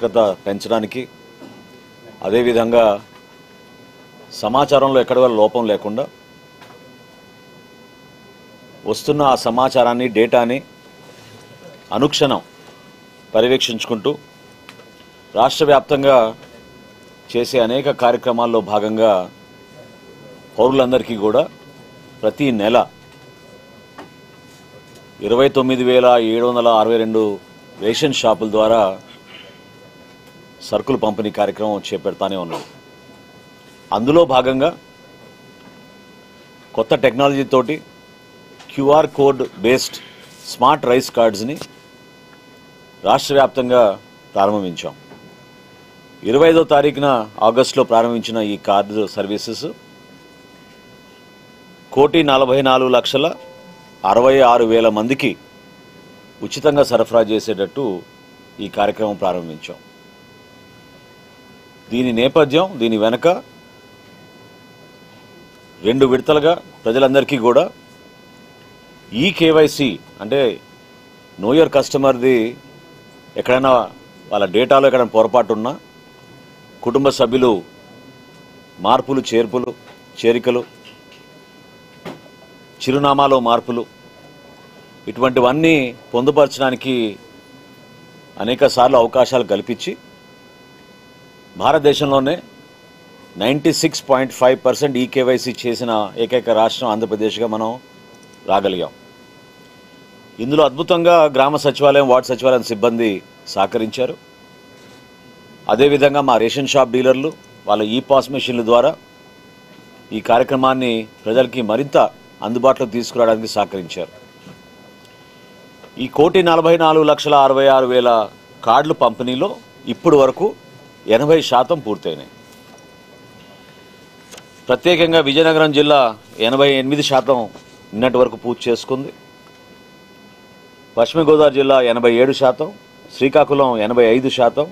పారదర్శకత పెంచడానికి, అదేవిధంగా సమాచారంలో ఎక్కడ లోపం లేకుండా వస్తున్న ఆ సమాచారాన్ని, డేటాని అనుక్షణం పర్యవేక్షించుకుంటూ రాష్ట్ర వ్యాప్తంగా చేసే అనేక కార్యక్రమాల్లో భాగంగా పౌరులందరికీ కూడా ప్రతి నెల 29,762 రేషన్ షాపుల ద్వారా సరుకులు పంపిణీ కార్యక్రమం చేపడతానే ఉన్నాం. అందులో భాగంగా కొత్త టెక్నాలజీ తోటి QR code based smart rice కార్డ్స్ని రాష్ట్ర వ్యాప్తంగా ప్రారంభించాం. 25వ తారీఖున ఆగస్టులో ప్రారంభించిన ఈ కార్డు సర్వీసెస్ 1,44,66,000 మందికి ఉచితంగా సరఫరా చేసేటట్టు ఈ కార్యక్రమం ప్రారంభించాం. దీని నేపథ్యం, దీని వెనక 2 విడతలుగా ప్రజలందరికీ కూడా ఈ కేవైసీ అంటే నో యువర్ కస్టమర్ది ఎక్కడైనా వాళ్ళ డేటాలో ఎక్కడైనా పొరపాటు ఉన్నా, కుటుంబ సభ్యులు మార్పులు, చేరికలు, చిరునామాలో మార్పులు, ఇటువంటివన్నీ పొందుపరచడానికి అనేక సార్లు అవకాశాలు కల్పించి భారతదేశంలోనే 96.5% ఈ కేవైసీ చేసిన ఏకైక రాష్ట్రం ఆంధ్రప్రదేశ్గా మనం రాగలిగాం. ఇందులో అద్భుతంగా గ్రామ సచివాలయం, వార్డు సచివాలయం సిబ్బంది సహకరించారు. అదేవిధంగా మా రేషన్ షాప్ డీలర్లు వాళ్ళ ఈ పాస్ మెషిన్ల ద్వారా ఈ కార్యక్రమాన్ని ప్రజలకి మరింత అందుబాటులోకి తీసుకురావడానికి సహకరించారు. ఈ 1,44,66,000 కార్డుల పంపిణీలో ఇప్పటి వరకు 80% పూర్తయినాయి. ప్రత్యేకంగా విజయనగరం జిల్లా 88% నిన్నటి వరకు పూర్తి చేసుకుంది. పశ్చిమ గోదావరి జిల్లా 87%, శ్రీకాకుళం 85%,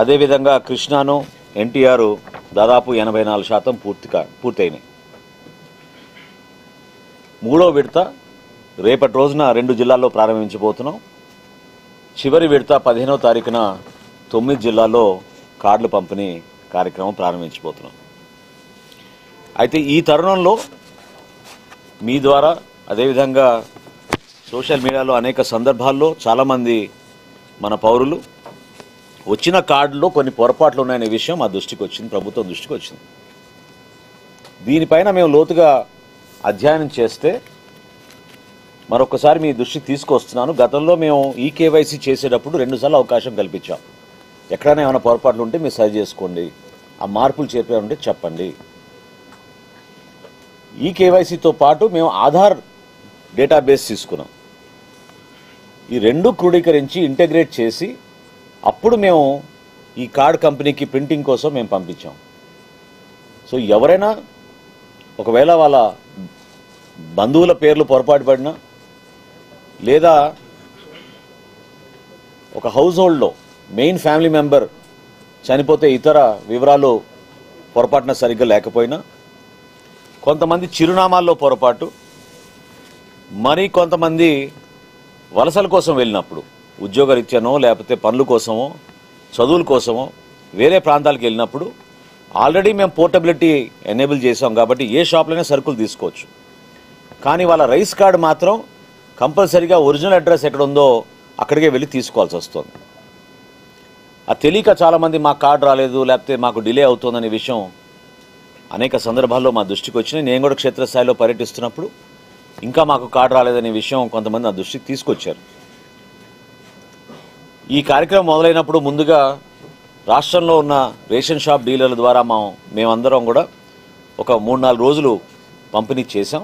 అదేవిధంగా కృష్ణాను, ఎన్టీఆర్ దాదాపు 84% పూర్తయినాయి. 3వ విడత రేపటి రోజున 2 జిల్లాల్లో ప్రారంభించబోతున్నాం. చివరి విడత 15వ తారీఖున 9 జిల్లాల్లో కార్డుల పంపిణీ కార్యక్రమం ప్రారంభించబోతున్నాం. అయితే ఈ తరుణంలో మీ ద్వారా, అదేవిధంగా సోషల్ మీడియాలో అనేక సందర్భాల్లో చాలామంది మన పౌరులు వచ్చిన కార్డులో కొన్ని పొరపాట్లు ఉన్నాయనే విషయం మా దృష్టికి వచ్చింది, ప్రభుత్వం దృష్టికి వచ్చింది. దీనిపైన మేము లోతుగా అధ్యయనం చేస్తే మరొకసారి మీ దృష్టికి తీసుకొస్తున్నాను. గతంలో మేము ఈ కేవైసీ చేసేటప్పుడు 2 సార్లు అవకాశం కల్పించాం. ఎక్కడైనా ఏమైనా పొరపాట్లు ఉంటే మీరు సరి చేసుకోండి, ఆ మార్పులు చేర్పే ఉంటే చెప్పండి. ఈ కేవైసీతో పాటు మేము ఆధార్ డేటాబేస్ తీసుకున్నాం. ఈ 2 క్రోడీకరించి ఇంటగ్రేట్ చేసి అప్పుడు మేము ఈ కార్డ్ కంపెనీకి ప్రింటింగ్ కోసం మేము పంపించాం. సో ఎవరైనా ఒకవేళ వాళ్ళ బంధువుల పేర్లు పొరపాటు పడినా, లేదా ఒక హౌస్ హోల్డ్లో మెయిన్ ఫ్యామిలీ మెంబర్ చనిపోతే ఇతర వివరాలు పొరపాటున సరిగ్గా లేకపోయినా, కొంతమంది చిరునామాల్లో పొరపాటు, మరి కొంతమంది వలసల కోసం వెళ్ళినప్పుడు ఉద్యోగరీత్యానో లేకపోతే పనుల కోసమో చదువుల కోసమో వేరే ప్రాంతాలకు వెళ్ళినప్పుడు ఆల్రెడీ మేము పోర్టబిలిటీ ఎనేబుల్ చేసాం కాబట్టి ఏ షాప్లోనే సరుకులు తీసుకోవచ్చు. కానీ వాళ్ళ రైస్ కార్డు మాత్రం కంపల్సరీగా ఒరిజినల్ అడ్రస్ ఎక్కడ ఉందో అక్కడికే వెళ్ళి తీసుకోవాల్సి వస్తుంది. అది తెలియక చాలామంది మా కార్డు రాలేదు, లేకపోతే మాకు డిలే అవుతుందనే విషయం అనేక సందర్భాల్లో మా దృష్టికి వచ్చినాయి. నేను కూడా క్షేత్రస్థాయిలో పర్యటిస్తున్నప్పుడు ఇంకా మాకు కార్డు రాలేదనే విషయం కొంతమంది నా దృష్టికి తీసుకొచ్చారు. ఈ కార్యక్రమం మొదలైనప్పుడు ముందుగా రాష్ట్రంలో ఉన్న రేషన్ షాప్ డీలర్ల ద్వారా మేమందరం కూడా ఒక 3-4 రోజులు పంపిణీ చేశాం.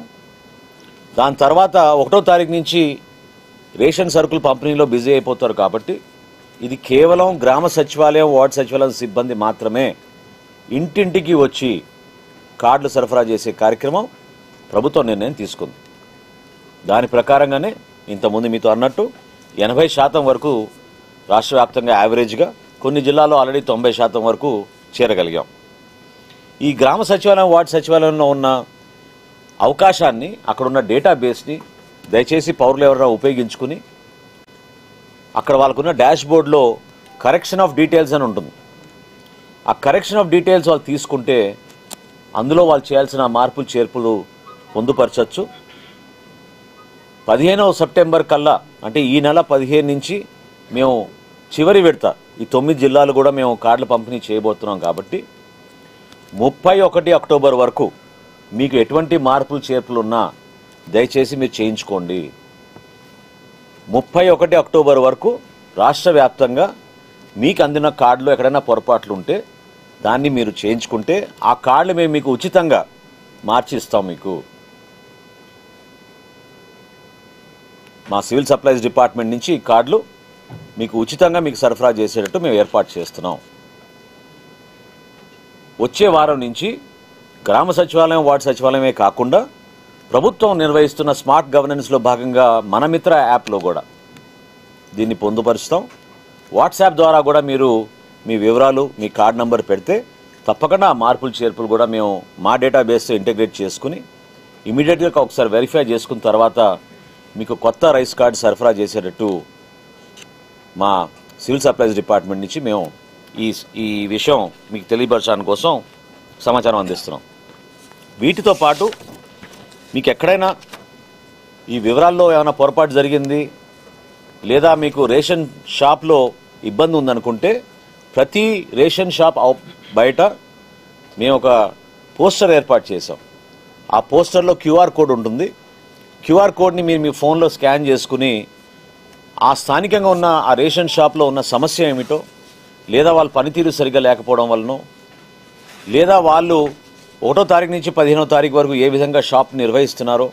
దాని తర్వాత 1వ తారీఖు నుంచి రేషన్ సరుకులు పంపిణీలో బిజీ అయిపోతారు కాబట్టి ఇది కేవలం గ్రామ సచివాలయం, వార్డు సచివాలయం సిబ్బంది మాత్రమే ఇంటింటికి వచ్చి కార్డులు సరఫరా చేసే కార్యక్రమం ప్రభుత్వం నిర్ణయం తీసుకుంది. దాని ప్రకారంగానే ఇంతకుముందు మీతో అన్నట్టు 80% వరకు రాష్ట్ర వ్యాప్తంగా యావరేజ్గా, కొన్ని జిల్లాల్లో ఆల్రెడీ 90% వరకు చేరగలిగాం. ఈ గ్రామ సచివాలయం, వార్డు సచివాలయంలో ఉన్న అవకాశాన్ని, అక్కడున్న డేటాబేస్ని దయచేసి పౌరులు ఎవరైనా ఉపయోగించుకుని అక్కడ వాళ్ళకున్న డాష్ బోర్డులో కరెక్షన్ ఆఫ్ డీటెయిల్స్ అని ఉంటుంది. ఆ కరెక్షన్ ఆఫ్ డీటెయిల్స్ వాళ్ళు తీసుకుంటే అందులో వాళ్ళు చేయాల్సిన మార్పులు చేర్పులు పొందుపరచచ్చు. 15వ సెప్టెంబర్ కల్లా, అంటే ఈ నెల 15 నుంచి మేము చివరి విడత ఈ 9 జిల్లాలు కూడా మేము కార్డుల పంపిణీ చేయబోతున్నాం. కాబట్టి 31 అక్టోబర్ వరకు మీకు ఎటువంటి మార్పులు చేర్పులు ఉన్నా దయచేసి మీరు చేయించుకోండి. 31 అక్టోబర్ వరకు రాష్ట్ర వ్యాప్తంగా మీకు అందిన కార్డులో ఎక్కడైనా పొరపాట్లు ఉంటే దాన్ని మీరు చేయించుకుంటే ఆ కార్డులు మేము మీకు ఉచితంగా మార్చి ఇస్తాం. మీకు మా సివిల్ సప్లైస్ డిపార్ట్మెంట్ నుంచి ఈ కార్డులు మీకు ఉచితంగా మీకు సరఫరా చేసేటట్టు మేము ఏర్పాటు చేస్తున్నాం. వచ్చే వారం నుంచి గ్రామ సచివాలయం, వార్డు సచివాలయమే కాకుండా ప్రభుత్వం నిర్వహిస్తున్న స్మార్ట్ గవర్నెన్స్లో భాగంగా మన మిత్ర యాప్లో కూడా దీన్ని పొందుపరుస్తాం. వాట్సాప్ ద్వారా కూడా మీరు మీ వివరాలు, మీ కార్డ్ నంబర్ పెడితే తప్పకుండా ఆ మార్పులు చేర్పులు కూడా మేము మా డేటాబేస్తో ఇంటిగ్రేట్ చేసుకుని ఇమీడియట్గా ఒకసారి వెరిఫై చేసుకున్న తర్వాత మీకు కొత్త రైస్ కార్డు సరఫరా చేసేటట్టు మా సివిల్ సప్లైస్ డిపార్ట్మెంట్ నుంచి మేము ఈ విషయం మీకు తెలియపరచడానికి కోసం సమాచారం అందిస్తున్నాం. వీటితో పాటు మీకు ఎక్కడైనా ఈ వివరాల్లో ఏమైనా పొరపాటు జరిగింది లేదా మీకు రేషన్ షాప్లో ఇబ్బంది ఉందనుకుంటే ప్రతి రేషన్ షాప్ బయట మేము ఒక పోస్టర్ ఏర్పాటు చేసాం. ఆ పోస్టర్లో క్యూఆర్ కోడ్ ఉంటుంది. క్యూఆర్ కోడ్ని మీరు మీ ఫోన్లో స్కాన్ చేసుకుని ఆ స్థానికంగా ఉన్న ఆ రేషన్ షాప్లో ఉన్న సమస్య ఏమిటో, లేదా వాళ్ళ పనితీరు సరిగ్గా లేకపోవడం వలన, లేదా వాళ్ళు 1వ తారీఖు నుంచి 15వ తారీఖు వరకు ఏ విధంగా షాప్ నిర్వహిస్తున్నారో,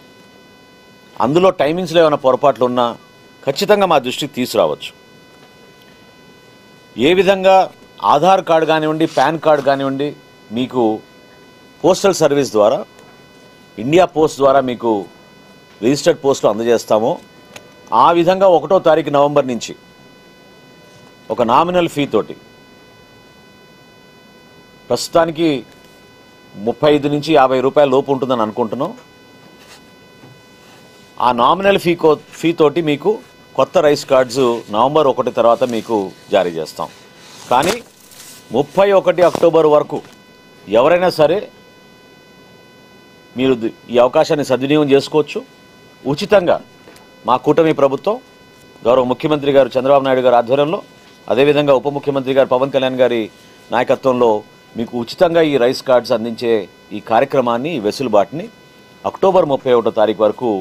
అందులో టైమింగ్స్లో ఏమైనా పొరపాట్లు ఉన్నా ఖచ్చితంగా మా దృష్టికి తీసుకురావచ్చు. ఏ విధంగా ఆధార్ కార్డు కానివ్వండి, పాన్ కార్డు కానివ్వండి మీకు పోస్టల్ సర్వీస్ ద్వారా, ఇండియా పోస్ట్ ద్వారా మీకు రిజిస్టర్డ్ పోస్టులు అందజేస్తామో ఆ విధంగా 1వ తారీఖు నవంబర్ నుంచి ఒక నామినల్ ఫీ తోటి, ప్రస్తుతానికి 35 నుంచి 50 రూపాయల లోపు ఉంటుందని అనుకుంటున్నాం. ఆ నామినల్ ఫీ తోటి మీకు కొత్త రైస్ కార్డ్స్ నవంబర్ 1 తర్వాత మీకు జారీ చేస్తాం. కానీ 31 అక్టోబర్ వరకు ఎవరైనా సరే మీరు ఈ అవకాశాన్ని సద్వినియోగం చేసుకోవచ్చు. ఉచితంగా మా కూటమి ప్రభుత్వం గౌరవ ముఖ్యమంత్రి గారు చంద్రబాబు నాయుడు గారి ఆధ్వర్యంలో, అదేవిధంగా ఉప ముఖ్యమంత్రి గారు పవన్ కళ్యాణ్ గారి నాయకత్వంలో మీకు ఉచితంగా ఈ రైస్ కార్డ్స్ అందించే ఈ కార్యక్రమాన్ని, ఈ వెసులుబాటుని అక్టోబర్ 31వ తారీఖు వరకు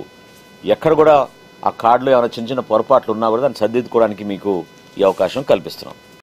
ఎక్కడ కూడా ఆ కార్డులో ఏమైనా చిన్న చిన్న పొరపాట్లు ఉన్నా కూడా దాన్ని సరిదిద్దుకోవడానికి మీకు ఈ అవకాశం కల్పిస్తున్నాం.